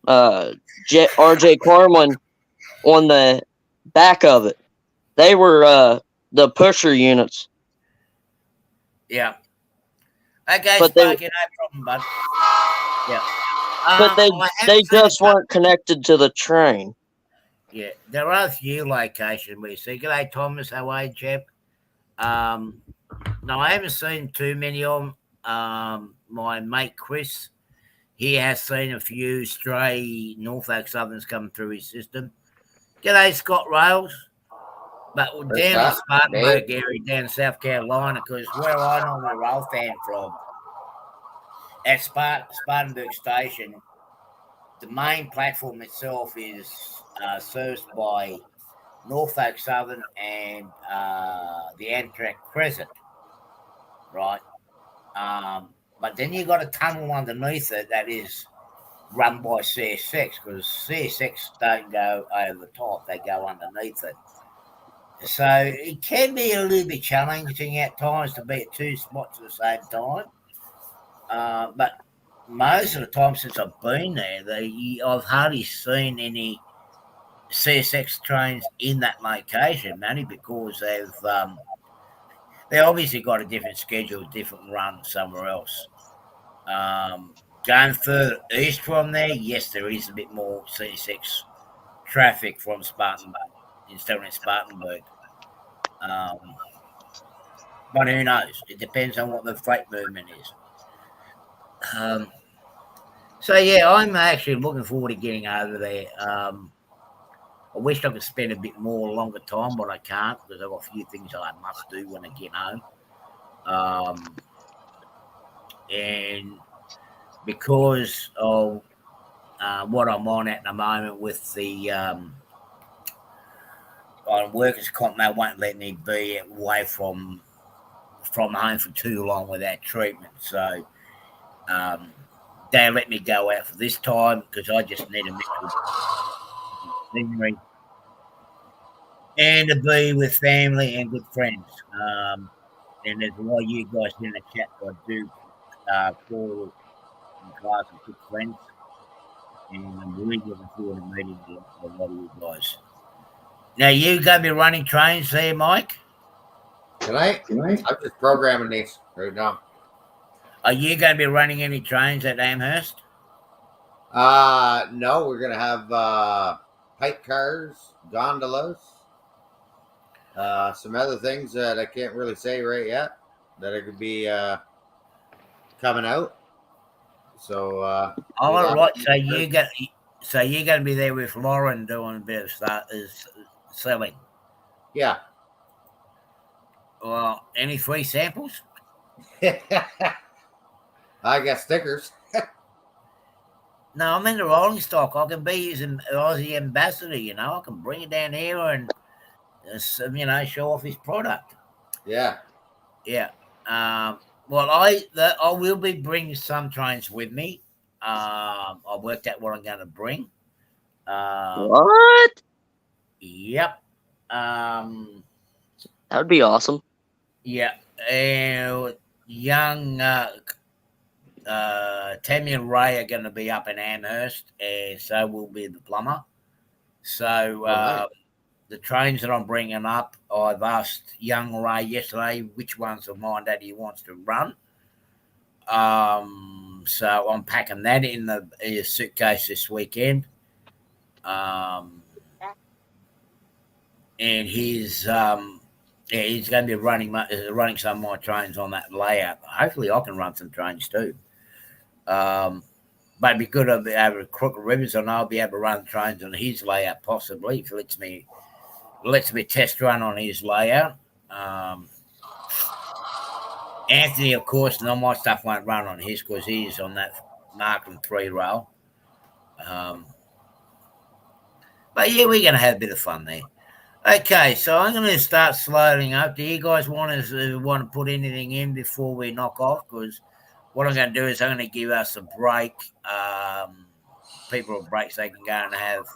Speaker 4: R.J. Carlin on the back of it. They were the pusher units.
Speaker 1: Yeah. Okay,
Speaker 4: but
Speaker 1: Sparky, no problem, bud. Yeah.
Speaker 4: But they just weren't connected to the train.
Speaker 1: Yeah, there are a few locations where you see. G'day, Thomas. How are you, chap? No, I haven't seen too many of them. My mate Chris, he has seen a few stray Norfolk Southerns come through his system. G'day, Scott Rails. But down in Spartanburg area, down in South Carolina, because where I normally rail fan from, at Spartanburg Station, the main platform itself is serviced by Norfolk Southern and the Amtrak Crescent, right? But then you got a tunnel underneath it that is run by CSX, because CSX don't go over the top; they go underneath it. So it can be a little bit challenging at times to be at two spots at the same time. But most of the time since I've been there, I've hardly seen any CSX trains in that location, only because they obviously got a different schedule, different run somewhere else. Going further east from there, yes, there is a bit more CSX traffic from Spartanburg, instead of Spartanburg. But who knows? It depends on what the freight movement is. So yeah, I'm actually looking forward to getting over there. I wish I could spend a bit more longer time, but I can't because I've got a few things I must do when I get home. And because of what I'm on at the moment with the on workers' comp, they won't let me be away from home for too long without treatment. So they let me go out for this time because I just need a mix of scenery and to be with family and good friends. And there's a lot of you guys in the chat that I do call in class with good friends. And I'm really looking forward to meeting a lot of you guys. Now, you going to be running trains there, Mike?
Speaker 5: Tonight? I'm just programming these right now.
Speaker 1: Are you going to be running any trains at Amherst?
Speaker 5: No, we're going to have pipe cars, gondolas, some other things that I can't really say right yet. that it could be coming out. So
Speaker 1: all right. So you're gonna be there with Lauren doing a bit of selling.
Speaker 5: yeah.
Speaker 1: Well, any free samples?
Speaker 5: I got stickers.
Speaker 1: No, I'm in the rolling stock. I can be his Aussie ambassador. I can bring it down here and show off his product.
Speaker 5: Yeah.
Speaker 1: Yeah. Well, I will be bringing some trains with me. I worked out what I'm going to bring.
Speaker 4: What?
Speaker 1: Yep.
Speaker 4: That would be awesome.
Speaker 1: Yeah. Young Tammy and Ray are going to be up in Amherst, and so will be the plumber. So
Speaker 5: Right.
Speaker 1: the trains that I'm bringing up, I've asked young Ray yesterday which ones of mine that he wants to run. So I'm packing that in the suitcase this weekend. And he's going to be running some of my trains on that layout. Hopefully, I can run some trains too. But it'd be good to be able to Crooked Rivers, and I'll be able to run trains on his layout possibly if it lets me test run on his layout. Anthony, of course, and all my stuff won't run on his because he's on that Markham 3 rail. But yeah, we're going to have a bit of fun there. Okay, so I'm going to start slowing up. Do you guys want to put anything in before we knock off? Because what I'm going to do is I'm going to give us a break. People a break so they can go and have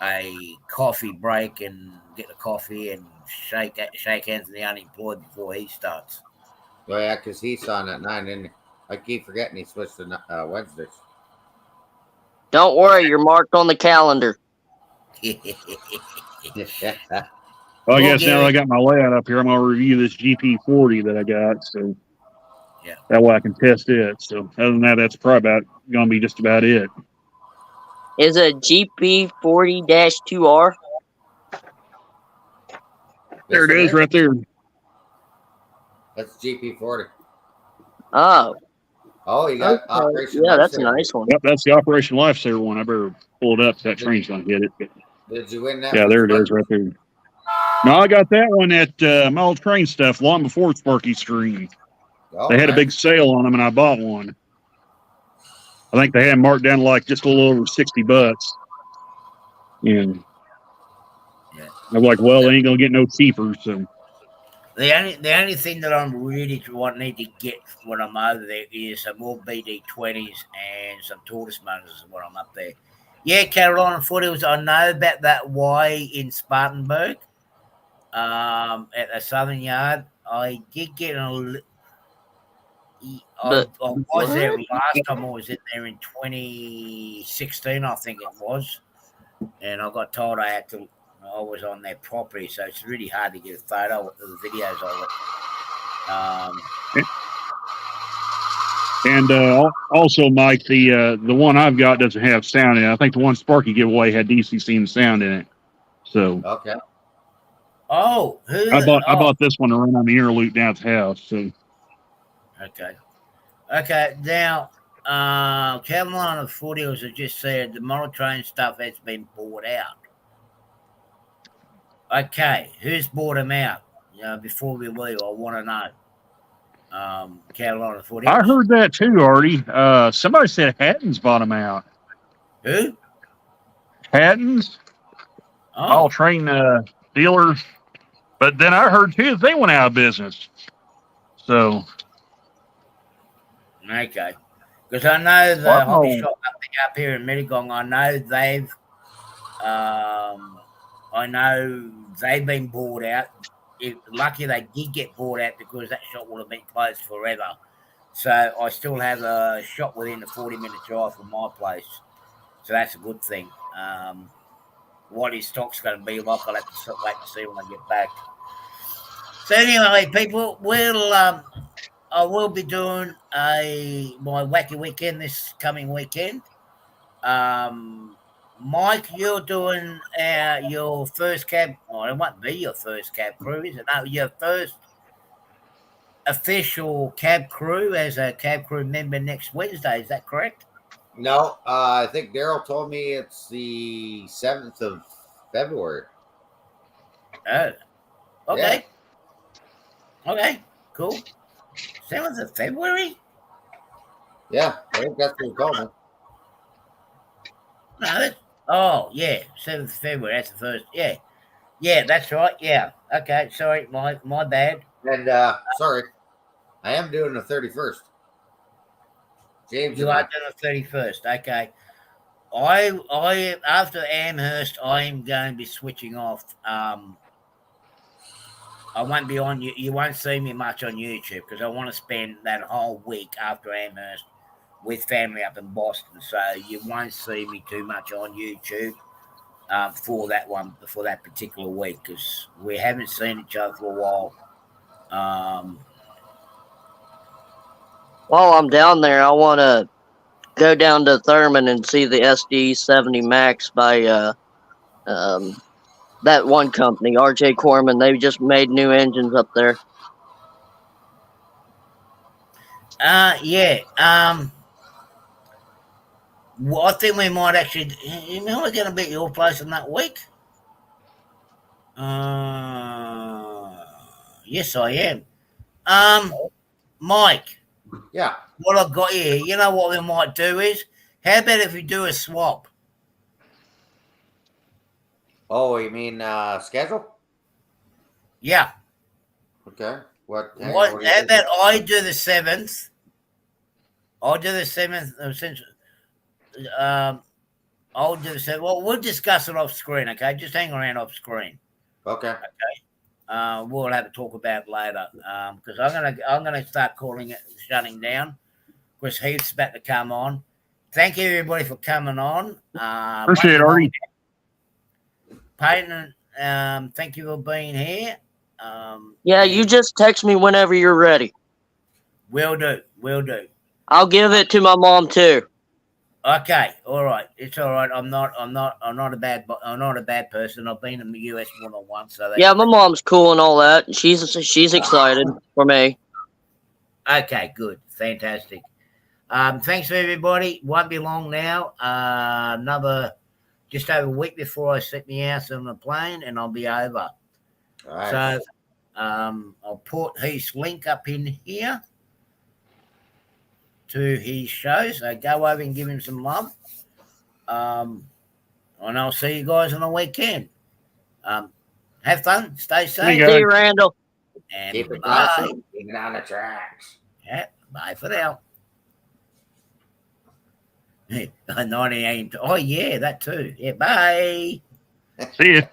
Speaker 1: a coffee break and get a coffee and shake hands with the unemployed before he starts.
Speaker 5: Oh yeah, because he's on at 9, and I keep forgetting he switched to Wednesdays.
Speaker 4: Don't worry, you're marked on the calendar.
Speaker 5: Yeah.
Speaker 2: Well, I guess now that I got my layout up here, I'm going to review this GP40 that I got. So
Speaker 1: yeah,
Speaker 2: that way I can test it. So other than that, that's probably going to be just about it.
Speaker 4: Is a GP40-2R?
Speaker 2: There it is, right there.
Speaker 5: That's GP40.
Speaker 4: Oh.
Speaker 5: Oh, you got Operation.
Speaker 4: Yeah, that's a nice one.
Speaker 2: Yep, that's the Operation Lifesaver one. I better pull it up. That train's going to get it.
Speaker 5: Did you win that?
Speaker 2: Yeah, there it is, right there. No, I got that one at my old train stuff long before Sparky Stream.
Speaker 5: Oh,
Speaker 2: they had
Speaker 5: nice.
Speaker 2: a big sale on them, and I bought one. I think they had them marked down like just a little over $60. And I'm like, well, they ain't gonna get no cheaper. So
Speaker 1: the only thing that I'm really need to get when I'm over there is some more BD20s and some tortoise motors when I'm up there. Yeah, Carolina Foothills. I know about that Y in Spartanburg, at the Southern Yard. I did get I was there last time I was in there in 2016, I think it was, and I got told I was on their property, so it's really hard to get a photo of the videos of it.
Speaker 2: And also, Mike, the one I've got doesn't have sound in it. I think the one Sparky giveaway had DCC and sound in it. So
Speaker 5: okay.
Speaker 1: Oh,
Speaker 2: I bought this one to run on the interloop down at the house. So
Speaker 1: okay. Now, Carolina Foothills has just said the model train stuff has been bought out. Okay, who's bought them out? Before we leave, I want to know. Carolina Foothills.
Speaker 2: I heard that too, Arty. Somebody said Hatton's bought them out.
Speaker 1: Who?
Speaker 2: Hatton's. All train dealers. But then I heard too that they went out of business. So.
Speaker 1: Okay. Because I know the hobby shop up here in Mittagong, I know they've been bought out. Lucky they did get bought out because that shop would have been closed forever. So I still have a shop within a 40-minute drive from my place. So that's a good thing. What his stock's going to be like, I'll have to wait to see when I get back. So anyway, people, I will be doing my wacky weekend this coming weekend. Mike, you're doing your first cab. Well, it won't be your first cab crew, is it? No, your first official cab crew as a cab crew member next Wednesday. Is that correct?
Speaker 5: No, I think Daryl told me it's the 7th of February.
Speaker 1: Oh, okay.
Speaker 5: Yeah.
Speaker 1: Okay, cool. 7th of February?
Speaker 5: Yeah, I think that's what he told me.
Speaker 1: No, oh, yeah, 7th of February. That's the first. Yeah. Yeah, that's right. Yeah. Okay, sorry. My bad.
Speaker 5: And sorry, I am doing the 31st. James
Speaker 1: You
Speaker 5: and
Speaker 1: are
Speaker 5: I.
Speaker 1: doing the 31st. Okay. I after Amherst, I am going to be switching off. I won't be on you. You won't see me much on YouTube because I want to spend that whole week after Amherst with family up in Boston. So you won't see me too much on YouTube for that particular week because we haven't seen each other for a while.
Speaker 4: While I'm down there, I want to go down to Thurman and see the SD70 Max by that one company, RJ Corman. They just made new engines up there.
Speaker 1: Yeah. Well, I think we might actually. You know, we're going to be at your place in that week. Yes, I am. Mike.
Speaker 5: Yeah.
Speaker 1: What I've got here, you know what we might do is, how about if we do a swap?
Speaker 5: Oh, you mean schedule?
Speaker 1: Yeah.
Speaker 5: Okay. What?
Speaker 1: How
Speaker 5: What
Speaker 1: about I do the 7th? I'll do the 7th. I'll do the 7th. Well, we'll discuss it off screen, okay? Just hang around off screen.
Speaker 5: Okay.
Speaker 1: We'll have a talk about it later because I'm gonna start calling it shutting down because Heath's about to come on. Thank you everybody for coming on.
Speaker 2: Appreciate it, Arty.
Speaker 1: Peyton, thank you for being here.
Speaker 4: Yeah, you just text me whenever you're ready.
Speaker 1: Will do.
Speaker 4: I'll give it to my mom too.
Speaker 1: Okay, all right. It's all right. I'm not a bad person. I've been in the US more than once. So
Speaker 4: Yeah, my mom's cool and all that. She's excited for me.
Speaker 1: Okay, good, fantastic. Thanks for everybody. Won't be long now. Another just over a week before I set my ass on the plane, and I'll be over.
Speaker 5: All right.
Speaker 1: So I'll put his link up in here to his show. So go over and give him some love. And I'll see you guys on the weekend. Have fun. Stay safe.
Speaker 4: See you, Randall.
Speaker 1: And
Speaker 5: Keep it
Speaker 1: bye.
Speaker 5: classy. Keep it on the tracks.
Speaker 1: Yeah, bye for now. 98. Oh, yeah, that too. Yeah, bye.
Speaker 2: See you.